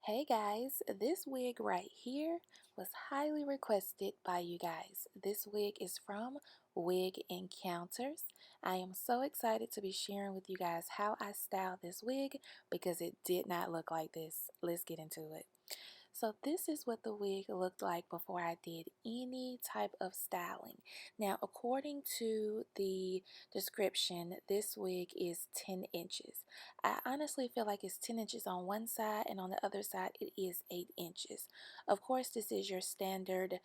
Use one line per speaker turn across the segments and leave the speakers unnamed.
Hey guys, this wig right here was highly requested by you guys. This wig is from Wig Encounters. I am so excited to be sharing with you guys how I styled this wig because it did not look like this. Let's get into it. So this is what the wig looked like before I did any type of styling. Now, according to the description, this wig is 10 inches. I honestly feel like it's 10 inches on one side, and on the other side it is 8 inches. Of course, this is your standard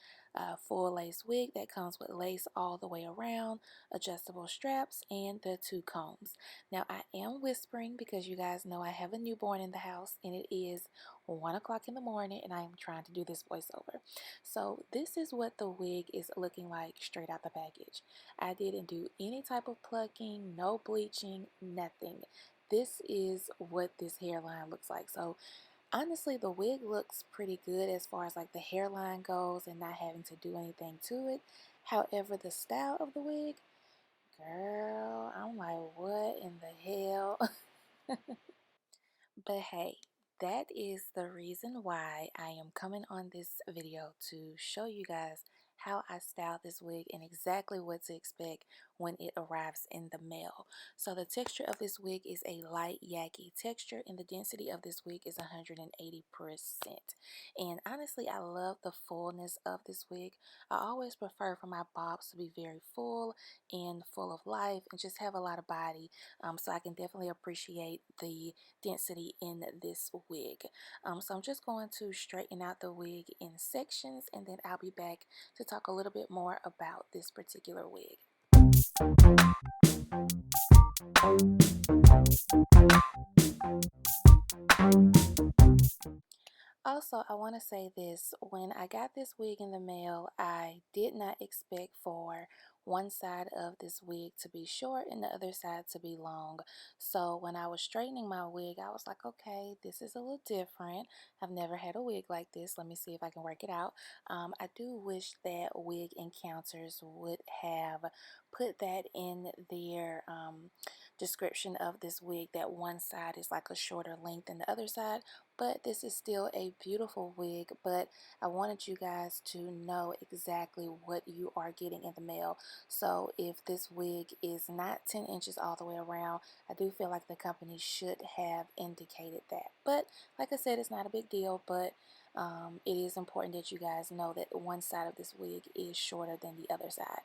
full lace wig that comes with lace all the way around, adjustable straps, and the 2 combs. Now, I am whispering because you guys know I have a newborn in the house, and it is 1 o'clock in the morning, and I am trying to do this voiceover. So this is what the wig is looking like straight out the package. I didn't do any type of plucking, no bleaching, nothing. This is what this hairline looks like. So honestly, the wig looks pretty good as far as like the hairline goes and not having to do anything to it. However, the style of the wig, girl, I'm like, what in the hell? But hey, that is the reason why I am coming on this video to show you guys how I styled this wig and exactly what to expect when it arrives in the mail. So the texture of this wig is a light yaki texture and the density of this wig is 180%. And honestly, I love the fullness of this wig. I always prefer for my bobs to be very full and full of life and just have a lot of body, so I can definitely appreciate the density in this wig. So I'm just going to straighten out the wig in sections and then I'll be back to talk a little bit more about this particular wig. Also, I want to say this, when I got this wig in the mail, I did not expect for one side of this wig to be short and the other side to be long. So when I was straightening my wig, I was like, okay, this is a little different. I've never had a wig like this. Let me see if I can work it out. I do wish that Wig Encounters would have put that in their description of this wig, that one side is like a shorter length than the other side, but this is still a beautiful wig. But I wanted you guys to know exactly what you are getting in the mail. So if this wig is not 10 inches all the way around, I do feel like the company should have indicated that. But like I said, it's not a big deal, but it is important that you guys know that one side of this wig is shorter than the other side.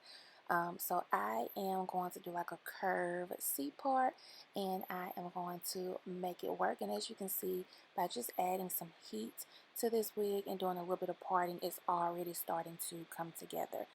So I am going to do like a curve C part, and I am going to make it work. And as you can see, by just adding some heat to this wig and doing a little bit of parting, it's already starting to come together.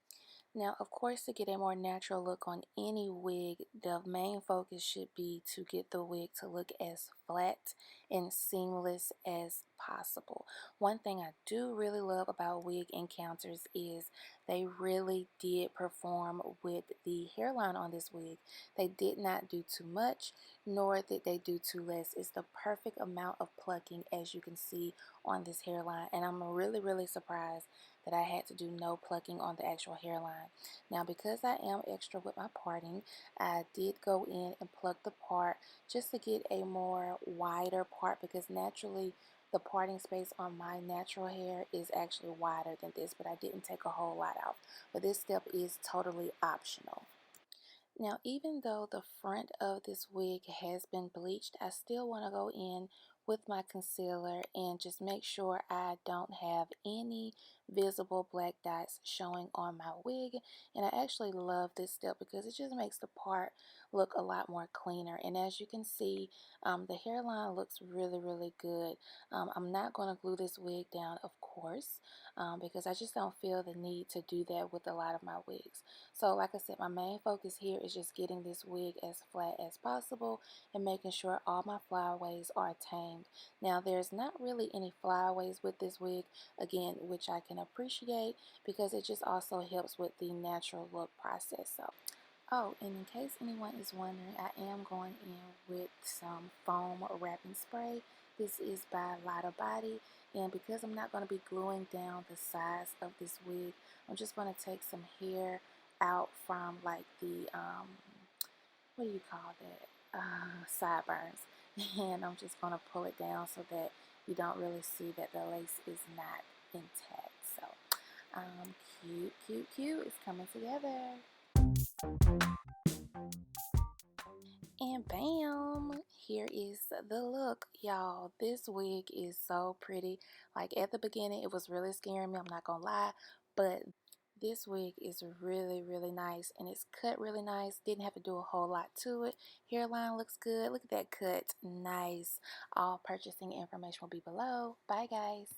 Now, of course, to get a more natural look on any wig, the main focus should be to get the wig to look as flat and seamless as possible. One thing I do really love about Wig Encounters is they really did perform with the hairline on this wig. They did not do too much, nor did they do too less. It's the perfect amount of plucking, as you can see on this hairline, and I'm really surprised that I had to do no plucking on the actual hairline. Now, because I am extra with my parting, I did go in and pluck the part just to get a more wider part, because naturally the parting space on my natural hair is actually wider than this, but I didn't take a whole lot out. But this step is totally optional. Now, even though the front of this wig has been bleached, I still want to go in with my concealer and just make sure I don't have any visible black dots showing on my wig. And I actually love this step because it just makes the part look a lot more cleaner. And as you can see, the hairline looks really good. I'm not going to glue this wig down, of course, because I just don't feel the need to do that with a lot of my wigs. So like I said, my main focus here is just getting this wig as flat as possible and making sure all my flyaways are tamed. Now, there's not really any flyaways with this wig, again, which I can appreciate because it just also helps with the natural look process. So, oh, and in case anyone is wondering, I am going in with some foam wrapping spray. This is by Lotta Body, and because I'm not going to be gluing down the sides of this wig, I'm just going to take some hair out from like the, what do you call that, sideburns, and I'm just going to pull it down so that you don't really see that the lace is not intact. So cute, cute, cute. It's coming together. And bam, here is the look, y'all. This wig is so pretty. Like at the beginning it was really scaring me, I'm not gonna lie, but this wig is really, really nice, and it's cut really nice. Didn't have to do a whole lot to it. Hairline looks good. Look at that cut. Nice. All purchasing information will be below. Bye, guys.